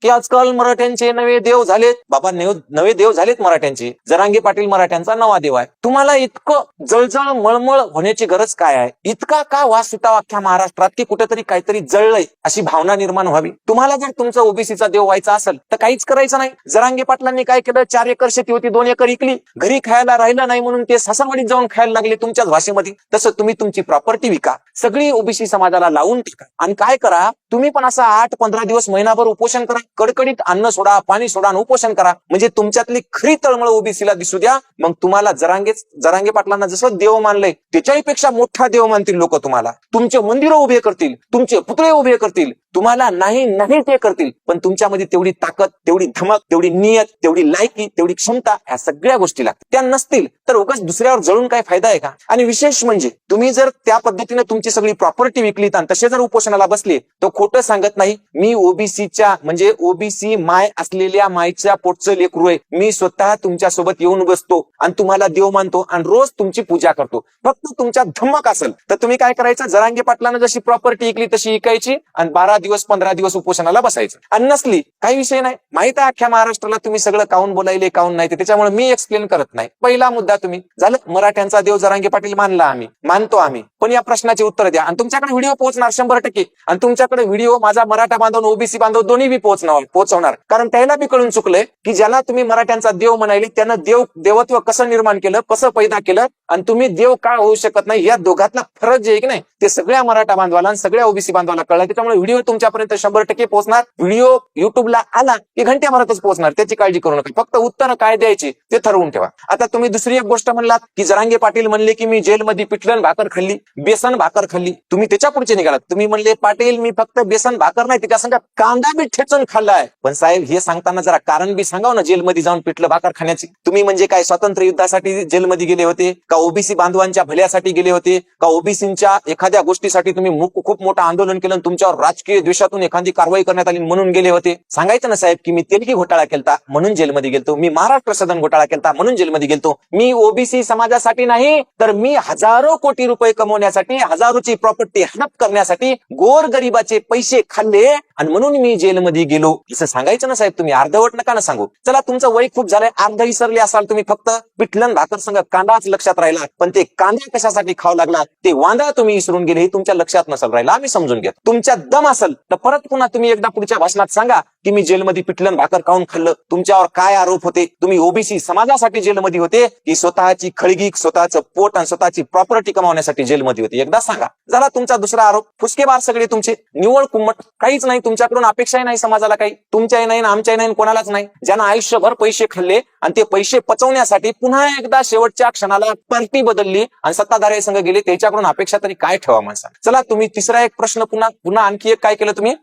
की आजकाल मराठ्यांचे नवे देव झालेत. बाबा नवे देव झालेत मराठ्यांचे. जरांगे पाटील मराठ्यांचा नवा देव आहे. तुम्हाला इतकं जळजळ मळमळ होण्याची गरज काय आहे? इतका का वास सुटावा अख्ख्या महाराष्ट्रात की कुठेतरी काहीतरी जळलंय अशी भावना निर्माण व्हावी? तुम्हाला जर तुमचा ओबीसीचा देव व्हायचा असेल तर काहीच करायचं नाही. जरांगे पाटलांनी काय केलं? 4 एकर शेती होती, 2 एकर इकली. घरी खायला राहिलं नाही म्हणून ते सासरवाडीत जाऊन खायला लागले तुमच्याच भाषेमध्ये. तसं तुम्ही तुमची प्रॉपर्टी विका, सगळी ओबीसी समाजाला लावून टाका आणि काय करा, तुम्ही पण असा 8-15 दिवस महिनाभर उपोषण करा. कडकडीत अन्न सोडा, पाणी सोडा आणि उपोषण करा. म्हणजे तुमच्यातली खरी तळमळ ओबीसीला दिसू द्या. मग तुम्हाला जरांगे पाटलांना जसं देव मानलंय त्याच्याहीपेक्षा मोठा देव मानतील लोक. तुम्हाला तुमचे मंदिरं उभे करतील, तुमचे पुतळे उभे करतील, तुम्हाला नाही ते करतील. पण तुमच्यामध्ये तेवढी ताकद, तेवढी धमक, तेवढी नियत, तेवढी लायकी, तेवढी क्षमता, ह्या सगळ्या गोष्टी लागतात. त्या नसतील तर उगाच दुसऱ्यावर जळून काय फायदा आहे का? आणि विशेष म्हणजे तुम्ही जर त्या पद्धतीने तुमची सगळी प्रॉपर्टी विकलीत आणि तसे जर उपोषणाला बसले तर खोटं सांगत नाही, मी ओबीसीच्या म्हणजे ओबीसी माय असलेल्या मायच्या पोटचं लेकरू आहे. मी स्वतः तुमच्यासोबत येऊन बसतो आणि तुम्हाला देव मानतो आणि रोज तुमची पूजा करतो. फक्त तुमच्या धमक असेल तर तुम्ही काय करायचं? जरांगे पाटलानं जशी प्रॉपर्टी विकली तशी विकायची आणि 12-15 दिवस उपोषणाला बसायचं. आणि नसली काही विषय नाही. माहित आहे अख्ख्या महाराष्ट्राला तुम्ही सगळं काऊन बोलायले काऊन नाही, त्याच्यामुळे मी एक्सप्लेन करत नाही. पहिला मुद्दा तुम्ही झालं, मराठ्यांचा देव जरांगे पाटील मानतो आम्ही, पण या प्रश्नाचे उत्तर द्या. आणि तुमच्याकडे व्हिडिओ पोहोचणार 100%. आणि तुमच्याकडे व्हिडिओ माझा मराठा बांधव ओबीसी बांधव दोन्ही बी पोहोचवणार. कारण त्याला बी कळून चुकलंय की ज्याला तुम्ही मराठ्यांचा देव म्हणाले त्यानं देवत्व कसं निर्माण केलं, कसं पैदा केलं आणि तुम्ही देव का होऊ शकत नाही, या दोघातला फरक जे आहे की नाही ते सगळ्या मराठा बांधवाला आणि सगळ्या ओबीसी बांधवाला कळलं. त्याच्यामुळे व्हिडिओ तुमच्यापर्यंत 100% पोहोचणार. व्हिडिओ युट्यूबला आला की घंट्याभरातच पोहोचणार, त्याची काळजी करू नका. फक्त उत्तर काय द्यायची ते ठरवून ठेवा. आता तुम्ही दुसरी एक गोष्ट म्हणलात की जरांगे पाटील म्हणले की मी जेलमध्ये पिठलं भाकर खाल्ली, बेसन भाकर खाल्ली. तुम्ही त्याच्या पुढचे निघालात. तुम्ही म्हणले पाटील मी फक्त बेसन भाकर नाही त्याच्या संग कांदा बी ठेचून खाल्लाय. पण साहेब हे सांगताना जरा कारण बी सांगाव ना जेलमध्ये जाऊन पिठलं भाकर खाण्याची. तुम्ही म्हणजे काय स्वातंत्र्य युद्धासाठी जेलमध्ये गेले होते का? ओबीसी बांधवांच्या भल्यासाठी गेले होते का? ओबीसींच्या एखाद्या गोष्टीसाठी तुम्ही खूप मोठं आंदोलन केलं, तुमच्यावर राजकीय द्वेषातून एखादी कारवाई करण्यात आली म्हणून गेले होते? सांगायचं ना साहेब की मी तेलकी घोटाळा केलता म्हणून जेलमध्ये गेलतो, मी महाराष्ट्र सदन घोटाळा केलता म्हणून जेलमध्ये गेलतो, मी ओबीसी समाजासाठी नाही तर मी हजारो कोटी रुपये कमवण्यासाठी, हजारोची प्रॉपर्टी हडप करण्यासाठी गोरगरिबाचे पैसे खाल्ले आणि म्हणून मी जेलमध्ये गेलो असं सांगायचं ना साहेब. तुम्ही अर्धवट नका ना सांगू. चला तुमचं वय खूप झालंय, अर्ध विसरले असाल तुम्ही. फक्त पिठलं भाकर संग कांदाच लक्षात राहिला, पण ते कांदा कशासाठी खाऊ लागला ते वांदा तुम्ही विसरून गेले हे तुमच्या लक्षात नसेल राहिला. आम्ही समजून घेतो. तुमच्या दम असेल तर परत पुन्हा तुम्ही एकदा पुढच्या भाषणात सांगा की मी जेलमध्ये पिठलं भाकर खाऊन खाल्लं. तुमच्यावर काय आरोप होते? तुम्ही ओबीसी समाजासाठी जेलमध्ये होते की स्वतःची खळगी, स्वतःचं पोट आणि स्वतःची प्रॉपर्टी कमावण्यासाठी जेलमध्ये होते? एकदा सांगा. झाला तुमचा दुसरा आरोप. फुसकेबार सगळे तुमचे, निवळ कुम्मट, काहीच नाही तुमच्याकडून अपेक्षाही नाही समाजाला काही. तुमच्याही नाही आमच्याही नाही कोणालाच नाही. ज्यांना आयुष्यभर पैसे खाल्ले आणि ते पैसे पचवण्यासाठी पुन्हा एकदा शेवटच्या क्षणाला पार्टी बदलली आणि सत्ताधारी संघ गेले, त्याच्याकडून अपेक्षा तरी काय ठेवा माणसा? चला तुम्ही तिसरा एक प्रश्न पुन्हा आणखी एक काय केलं तुम्ही?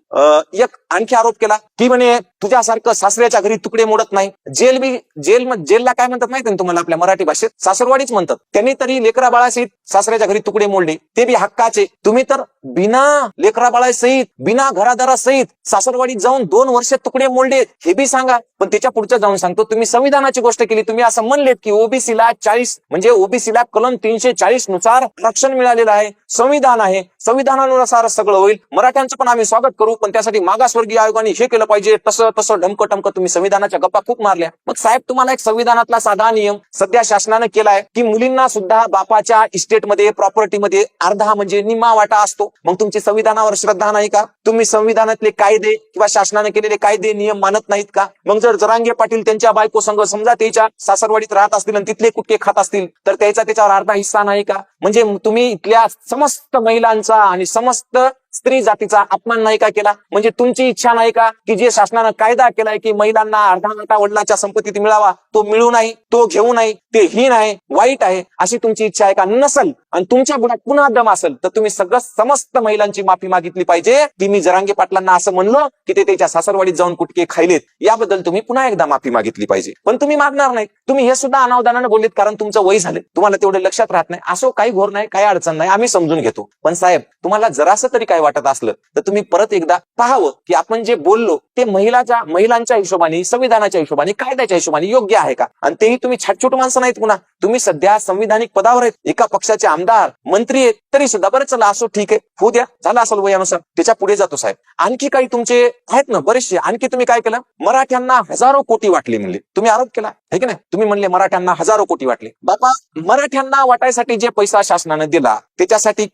एक आणखी आरोप केला की म्हणे तुझ्यासारखं सासऱ्याच्या घरी तुकडे मोडत नाही. जेलला काय म्हणतात माहिती तुम्हाला? आपल्या मराठी भाषेत सासरवाडीच म्हणतात. त्यांनी तरी लेकरा बाळासहित सासऱ्याच्या घरी तुकडे मोडले, ते बी हक्काचे. तुम्ही तर बिना लेकरा बाळासहित, बिना घरादारासहित सासरवाडीत जाऊन 2 वर्ष तुकडे मोडले, हे बी सांगा. पण त्याच्या पुढचं जाऊन सांगतो, तुम्ही संविधानाची गोष्ट केली. तुम्ही असं म्हणलेत की ओबीसीला 40 म्हणजे ओबीसीला कलम 340 नुसार आरक्षण मिळालेलं आहे, संविधान आहे, संविधानानुसार सगळं होईल. मराठ्यांचं पण आम्ही स्वागत करू, पण त्यासाठी मागासवर्गीय आयोगाने हे केलं पाहिजे, तसं ढमकं तुम्ही संविधानाच्या गप्पा खूप मारल्या. मग साहेब तुम्हाला एक संविधानातला साधा नियम सध्या शासनानं केलाय की मुलींना सुद्धा बापाच्या इस्टेटमध्ये, प्रॉपर्टीमध्ये अर्धा म्हणजे निम्मा वाटा असतो. मग तुमची संविधानावर श्रद्धा नाही का? तुम्ही संविधानातले कायदे किंवा शासनाने केलेले कायदे नियम मानत नाहीत का? मग जर जरांगे पाटील त्यांच्या बायको संघ समजा त्याच्या सासरवाडीत राहत असतील आणि तिथले कुटके खात असतील तर त्याच्यावर अर्धा हिस्सा नाही का? म्हणजे तुम्ही इथल्या समस्त महिलांचा आणि समस्त स्त्री जातीचा अपमान नाही का केला? म्हणजे तुमची इच्छा नाही का की जे शासनानं कायदा केलाय की महिलांना अर्धा वाटा वडिलांच्या संपत्तीत मिळावा, तो मिळू नाही, तो घेऊ नाही, ते हीन आहे, वाईट आहे, अशी तुमची इच्छा आहे का? नसल आणि तुमच्या गुणात पुन्हा दम असेल तर तुम्ही समस्त महिलांची माफी मागितली पाहिजे की मी जरांगे पाटलांना असं म्हणलो की ते त्याच्या सासरवाडीत जाऊन कुटके खायलेत, याबद्दल तुम्ही पुन्हा एकदा माफी मागितली पाहिजे. पण तुम्ही मागणार नाही. तुम्ही हे सुद्धा अनावधानानं बोललेत कारण तुमचं वय झाले, तुम्हाला तेवढे लक्षात राहत नाही. असो काही घोर नाही, काही अडचण नाही, आम्ही समजून घेतो. पण साहेब तुम्हाला जरासं तरी काय वाटत असलं तर तुम्ही परत एकदा पाहावं की आपण जे बोललो ते महिलांच्या हिशोबाने, संविधानाच्या हिशोबाने, कायद्याच्या हिशोबाने योग्य आहे का. आणि तेही तुम्ही छाटछूट माणसं नाहीत पुन्हा, तुम्ही सध्या संविधानिक पदावर आहेत, एका पक्षाचे आमदार मंत्री आहेत, तरी सुद्धा बरं चला असो ठीक आहे, होऊ द्या, झालं असेल वयानुसार, त्याच्या पुढे जातो साहेब. आणखी काही तुमचे आहेत ना बरेचसे, आणखी तुम्ही काय केलं, मराठ्यांना हजारो कोटी वाटले म्हणले, तुम्ही आरोप केला आहे की नाही. तुम्ही म्हणले मराठ्यांना हजारो कोटी वाटले. बाबा, मराठ्यांना वाटायसाठी जे पैसा शासनाने दिला त्याच्यासाठी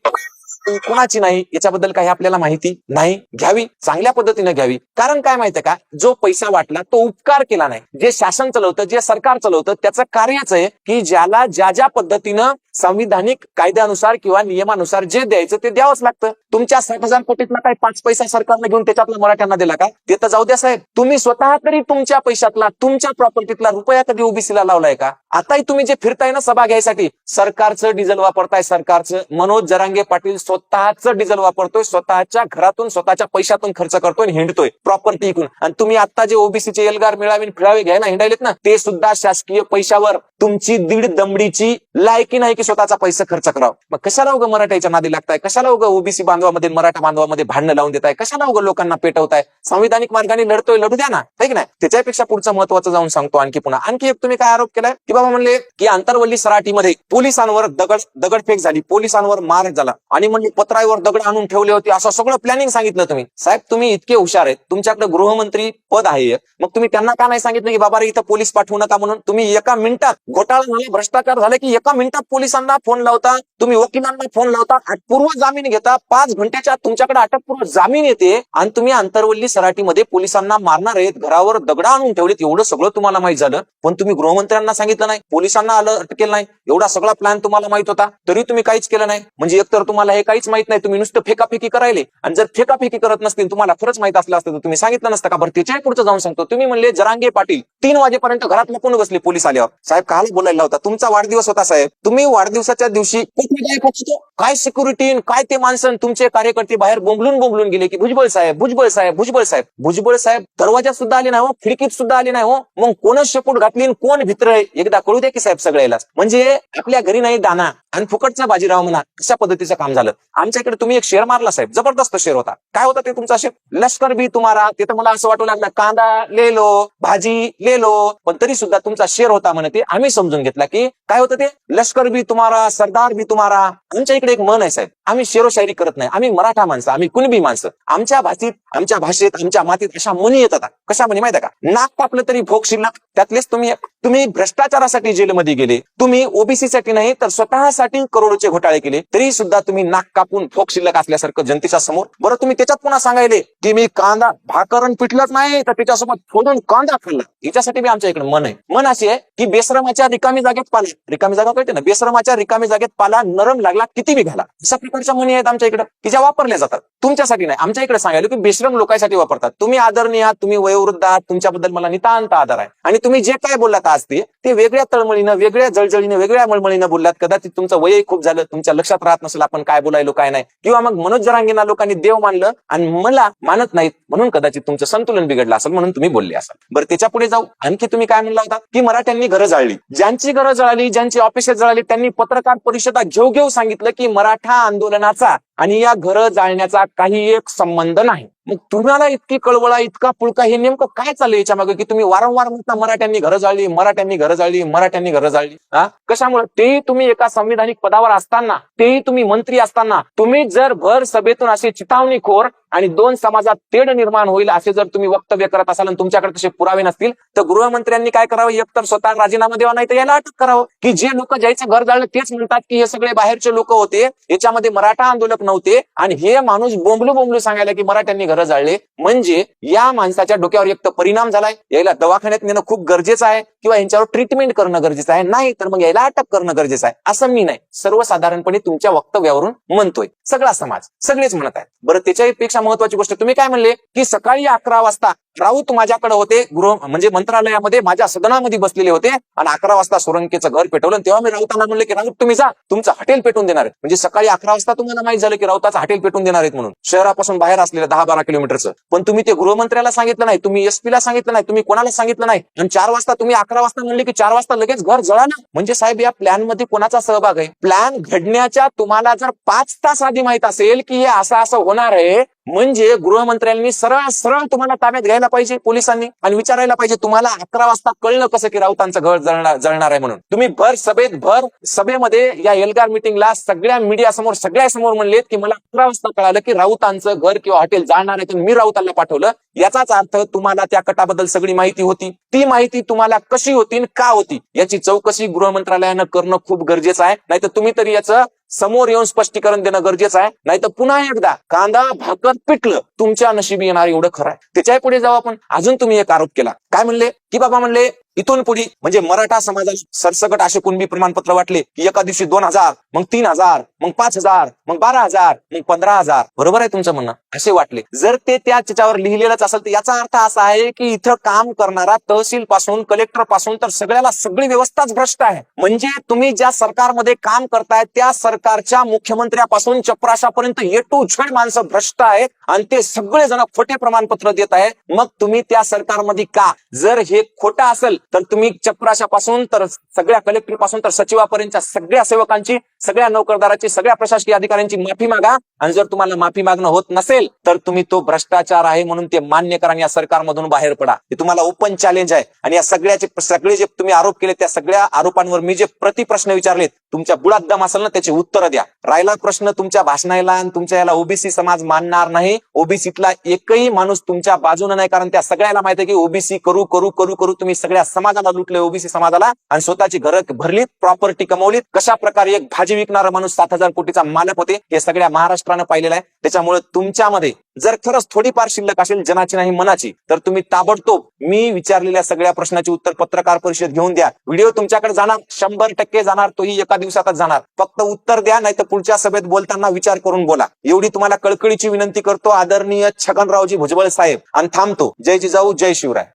कोणाची नाही याच्याबद्दल काही आपल्याला माहिती नाही. घ्यावी, चांगल्या पद्धतीने घ्यावी. कारण काय माहितीये का, जो पैसा वाटला तो उपकार केला नाही. जे शासन चालवतं, जे सरकार चालवतं, त्याचं कार्यच आहे की ज्याला ज्या पद्धतीनं संविधानिक कायद्यानुसार किंवा नियमानुसार जे द्यायचं ते द्यावंच लागतं. तुमच्या 60,000 कोटीतला काही 5 पैसा सरकारने घेऊन त्याच्यातला मराठ्यांना दिला का, ते तर जाऊ द्या साहेब. तुम्ही स्वतः तरी तुमच्या पैशातला, तुमच्या प्रॉपर्टीतला रुपया कधी ओबीसीला लावलाय का. आताही तुम्ही जे फिरताय ना सभा घ्यायसाठी, सरकारचं डिझेल वापरताय, सरकारचं. मनोज जरांगे पाटील स्वतःचं डिझेल वापरतोय, स्वतःच्या घरातून स्वतःच्या पैशातून खर्च करतोय, हिंडतोय प्रॉपर्टी इकून. आणि तुम्ही आता जे ओबीसीचे एल्गार मिळावे फिरावे घ्यायला हिंडायलेत ना, ते सुद्धा शासकीय पैशावर. तुमची दीड दमडीची लायकी नाही की स्वतःचा पैसा खर्च करावा. मग कशाला उगं मराठ्याच्या नादी लागताय, कशाला उगं ओबीसी बांधवामध्ये, मराठा बांधवामध्ये भांडणं लावून देताय, कशाला उगं लोकांना पेटवताय. संविधानिक मार्गाने लढतोय, लढू द्या ना, है की नाही. त्याच्यापेक्षा पुढचं महत्वाचं जाऊन सांगतो आणखी पुन्हा. आणखी एक तुम्ही काय आरोप केलाय की बाबा म्हणले की आंतरवल्ली सराटीमध्ये पोलिसांवर दगडफेक झाली, पोलिसांवर मार झाला, आणि म्हणजे पत्रावर दगड आणून ठेवले होते, असं सगळं प्लॅनिंग सांगितलं तुम्ही. साहेब, तुम्ही इतके हुशार आहेत, तुमच्याकडे गृहमंत्री पद आहे, मग तुम्ही त्यांना का नाही सांगितलं की बाबा रे इथं पोलीस पाठवू नका म्हणून. तुम्ही एका मिनिटात घोटाळा झाला, भ्रष्टाचार झाले की एका मिनिटात पोलिसांना फोन लावता, तुम्ही वकिलांना फोन लावता, अटकपूर्व जामीन घेता, 5 घंट्याच्या तुमच्याकडे अटकपूर्व जामीन येते, आणि तुम्ही आंतरवल्ली सराटीमध्ये पोलिसांना मारणार आहेत, घरावर दगड आणून ठेवलेत, एवढं सगळं तुम्हाला माहित झालं, पण तुम्ही गृहमंत्र्यांना सांगितलं नाही, पोलिसांना अटकेल नाही. एवढा सगळा प्लॅन तुम्हाला माहित होता, तरी तुम्ही काहीच केलं नाही. म्हणजे एकतर तुम्हाला हे काहीच माहित नाही, तुम्ही नुसतं फेकाफेकी करायले. आणि जर फेकाफेकी करत नसतील, तुम्हाला खरंच माहित असलं असतं तर तुम्ही सांगितलं नसतं का. बरं, त्याच्याही पुढचं जाऊन सांगतो. तुम्ही म्हणले जरांगे पाटील 3 वाजेपर्यंत घरात लपून बसले पोलीस आल्यावर. साहेब, काल बोलायला होता, तुमचा वाढदिवस होता साहेब, तुम्ही वाढदिवसाच्या दिवशी काय सिक्युरिटी, काय ते माणसं, तुमचे कार्यकर्ते बाहेर बोंबलून गेले की भुजबळ साहेब, भुजबळ साहेब, भुजबळ साहेब. भुजबळ साहेब दरवाजात सुद्धा आले नाही हो, खिडकीत सुद्धा आले नाही हो. मग कोणच शेपूट घातली, कोण भित्र आहे एकदा कळू द्या की साहेब सगळ्यालाच. म्हणजे आपल्या घरी नाही दाना आणि फुकटचा बाजीराव म्हणा, अशा पद्धतीचं काम झालं. आमच्या इकडे तुम्ही एक शेअर मारला साहेब, जबरदस्त शेअर होता. काय होता ते तुमचा शेअर, लष्कर भी तुम्हारा. ते तर मला असं वाटू लागलं, कांदा ले लो, भाजी ले लो, पण तरी सुद्धा तुमचा शेअर होता म्हणते. आम्ही समजून घेतला की काय होतं ते, लष्कर भी तुम्हारा, सरदार भी तुम्हारा. आमच्या इकडे एक मन आहे साहेब, आम्ही शेरोशायरी करत नाही, आम्ही मराठा माणसं, आम्ही कुणबी माणसं. आमच्या भाषेत, आमच्या मातीत अशा म्हणी येतात. कशा म्हणी माहिती का, नाक कापलं तरी भोग शिल्लक. त्यातलेच तुम्ही भ्रष्टाचारासाठी जेलमध्ये गेले, तुम्ही ओबीसी साठी नाही तर स्वतःसाठी करोडोचे घोटाळे केले, तरी सुद्धा तुम्ही नाक कापून भोग शिल्लक असल्यासारखं जनतेच्या समोर. बरं, तुम्ही त्याच्यात पुन्हा सांगायले की मी कांदा भाकरण पिठलंच नाही तर त्याच्यासोबत फोडून कांदा खाल्ला. याच्यासाठी मी आमच्या इकडे मन आहे. मन अशी आहे की बेश्रमाच्या रिकामी जागेत पाला, रिकामी जागा कळते ना, बेश्रमाच्या रिकामी जागेत पाला नरम लागला किती बी घाला. अशा प्रकारच्या म्हणी आहेत आमच्या इकडे की ज्या वापरल्या जातात. तुमच्यासाठी नाही, आमच्या इकडे सांगायला की बेश्रम लोकांसाठी वापरतात. तुम्ही आदरणीय आहात, तुम्ही वयोवृद्ध आहात, तुमच्याबद्दल मला नितांत आदर आहे. आणि तुम्ही जे काय बोललात आज ते वेगळ्या तळमळीनं, वेगळ्या जळजळीनं, वेगळ्या मळमळीनं बोललात. कदाचित तुमचं वयही खूप झालं, तुमच्या लक्षात राहत नसेल आपण काय बोलायलो काय नाही. किंवा मग मनोज जरांगेंना लोकांनी देव मानलं आणि मला मानत नाहीत म्हणून कदाचित तुमचं संतुलन बिघडलं असेल, म्हणून तुम्ही बोलले असाल. बरं, त्याच्या पुढे जाऊ. आणखी तुम्ही काय म्हणला होता की मराठ्यांनी घरं जाळली. ज्यांची घरं जळाली, ज्यांची ऑफिस जळाली, त्यांनी पत्रकार परिषदा घेऊ सांगितलं की मराठा आंदोलनाचा आणि या घरं जाळण्याचा काही एक संबंध नाही. मग तुम्हाला इतकी कळवळा, इतका पुळका, हे नेमकं काय चाललंय याच्या मागे की तुम्ही वारंवार म्हणता मराठ्यांनी घरं जाळली, मराठ्यांनी घरं जाळली, मराठ्यांनी घरं जाळली. कशामुळे, तेही तुम्ही एका संविधानिक पदावर असताना, तेही तुम्ही मंत्री असताना, तुम्ही जर भर सभेतून असे चितावणीखोर आणि 2 समाजात तेढ निर्माण होईल असे जर तुम्ही वक्तव्य करत असाल आणि तुमच्याकडे तसे पुरावे नसतील तर गृहमंत्र्यांनी काय करावं, एकतर स्वतः राजीनामा द्यावा, नाही तर याला अटक करावं. की जे लोक ज्याचं घर जाळलं तेच म्हणतात की हे सगळे बाहेरचे लोक होते, याच्यामध्ये मराठा आंदोलक नव्हते, आणि हे माणूस बोंबलू सांगायला की मराठ्यांनी घरं जाळले. म्हणजे या माणसाच्या डोक्यावर एक तर परिणाम झालाय, याला दवाखान्यात नेणं खूप गरजेचं आहे किंवा यांच्यावर ट्रीटमेंट करणं गरजेचं आहे, नाही तर मग याला अटक करणं गरजेचं आहे. असं मी नाही, सर्वसाधारणपणे तुमच्या वक्तव्यावरून म्हणतोय, सगळा समाज, सगळेच म्हणत आहेत. बरं, त्याच्यापेक्षा महत्वाची गोष्ट तुम्ही काय म्हणले की सकाळी 11 वाजता राऊत माझ्याकडे होते, गृह म्हणजे मंत्रालयामध्ये माझ्या सदनामध्ये बसलेले होते आणि 11 वाजता सोळंकेचं घर पेटवलं. तेव्हा मी राऊतांना म्हणले की राऊत तुम्ही जा, तुमचं हॉटेल पेटून देणार आहे. म्हणजे सकाळी 11 वाजता तुम्हाला माहित झालं की राऊताचं हॉटेल पेटून देणार आहेत म्हणून, शहरापासून बाहेर असलेलं 10-12 किलोमीटरचं. पण तुम्ही ते गृहमंत्र्याला सांगितलं नाही, तुम्ही एसपीला सांगितलं नाही, तुम्ही कोणाला सांगितलं नाही. आणि 4 वाजता तुम्ही 11 वाजता म्हणले की 4 वाजता लगेच घर जळा ना. म्हणजे साहेब या प्लॅन मध्ये कोणाचा सहभाग आहे? प्लॅन घडण्याच्या तुम्हाला जर 5 तास आधी माहित असेल की हे असं होणार आहे, म्हणजे गृहमंत्र्यांनी सरळ सरळ तुम्हाला ताब्यात घ्यायला पाहिजे पोलिसांनी आणि विचारायला पाहिजे तुम्हाला 11 वाजता कळलं कसं की राऊतांचं घर जळणार आहे म्हणून. तुम्ही भर सभेमध्ये या एल्गार मिटिंगला सगळ्या मीडिया समोर सगळ्या समोर म्हणलेत की मला 11 वाजता कळालं की राऊतांचं घर किंवा हॉटेल जाळणार आहे, मी राऊतांना पाठवलं. याचाच अर्थ तुम्हाला त्या कटाबद्दल सगळी माहिती होती. ती माहिती तुम्हाला कशी होती का होती याची चौकशी गृहमंत्रालयानं करणं खूप गरजेचं आहे. नाहीतर तुम्ही तरी याचं समोर येऊन स्पष्टीकरण देणं गरजेचं आहे. नाहीतर पुन्हा एकदा कांदा भाकर पिटलं तुमच्या नशिबी येणार एवढं खरं आहे. त्याच्या पुढे जाऊ आपण. अजून तुम्ही एक आरोप केला, काय म्हणले की बाबा म्हणले इथून पुढे म्हणजे मराठा समाजाला सरसकट असे कुणबी प्रमाणपत्र वाटले की एका दिवशी 2000, मग 3000, मग 5000, मग 12000, मग 15000. बरोबर आहे तुमचं म्हणणं, असे वाटले. जर ते त्याच्यावर लिहिलेलंच असेल तर याचा अर्थ असा आहे की इथं काम करणारा तहसील पासून कलेक्टर पासून तर सगळ्याला सगळी व्यवस्थाच भ्रष्ट आहे. म्हणजे तुम्ही ज्या सरकारमध्ये काम करताय त्या सरकारच्या मुख्यमंत्र्यापासून चपराशापर्यंत ए टू झेड माणसं भ्रष्ट आहे आणि ते सगळे जण खोटे प्रमाणपत्र देत आहे. मग तुम्ही त्या सरकारमध्ये का? जर हे खोटं असेल तर तुम्ही चपराशापासून तर सगळ्या कलेक्टर पासून तर सचिवापर्यंतच्या सगळ्या सेवकांची, सगळ्या नौकरदाराची, सगळ्या प्रशासकीय अधिकाऱ्यांची माफी मागा. आणि जर तुम्हाला माफी मागणं होत नसेल तर तुम्ही तो भ्रष्टाचार आहे म्हणून ते मान्य करा आणि या सरकारमधून बाहेर पडा. हे तुम्हाला ओपन चॅलेंज आहे. आणि या सगळे जे तुम्ही आरोप केले त्या सगळ्या आरोपांवर मी जे प्रतिप्रश्न विचारलेत तुमच्या बुडात दम असेल ना त्याची उत्तरं द्या. राहिला प्रश्न तुमच्या भाषणाला आणि तुमच्या याला ओबीसी समाज मानणार नाही. ओबीसीतला एकही माणूस तुमच्या बाजूने नाही, कारण त्या सगळ्याला माहिती आहे की ओबीसी करू करू करू करू तुम्ही सगळ्या समाजाला लुटले, ओबीसी समाजाला, आणि स्वतःची घरं भरलीत, प्रॉपर्टी कमवलीत. कशा प्रकारे एक भाजी विकणारा माणूस 7,000 कोटीचा मालक होते हे सगळ्या महाराष्ट्रानं पाहिलेलं आहे. त्याच्यामुळे तुमच्यामध्ये जर खरंच थोडीफार शिल्लक असेल जनाची नाही मनाची तर तुम्ही ताबडतोब मी विचारलेल्या सगळ्या प्रश्नाची उत्तर पत्रकार परिषद घेऊन द्या. व्हिडिओ तुमच्याकडे जाणार, 100% जाणार, तोही एका दिवसातच जाणार. फक्त उत्तर द्या, नाही तर पुढच्या सभेत बोलताना विचार करून बोला. एवढी तुम्हाला कळकळीची विनंती करतो आदरणीय छगनरावजी भुजबळ साहेब, आणि थांबतो. जय जिजाऊ, जय शिवराय.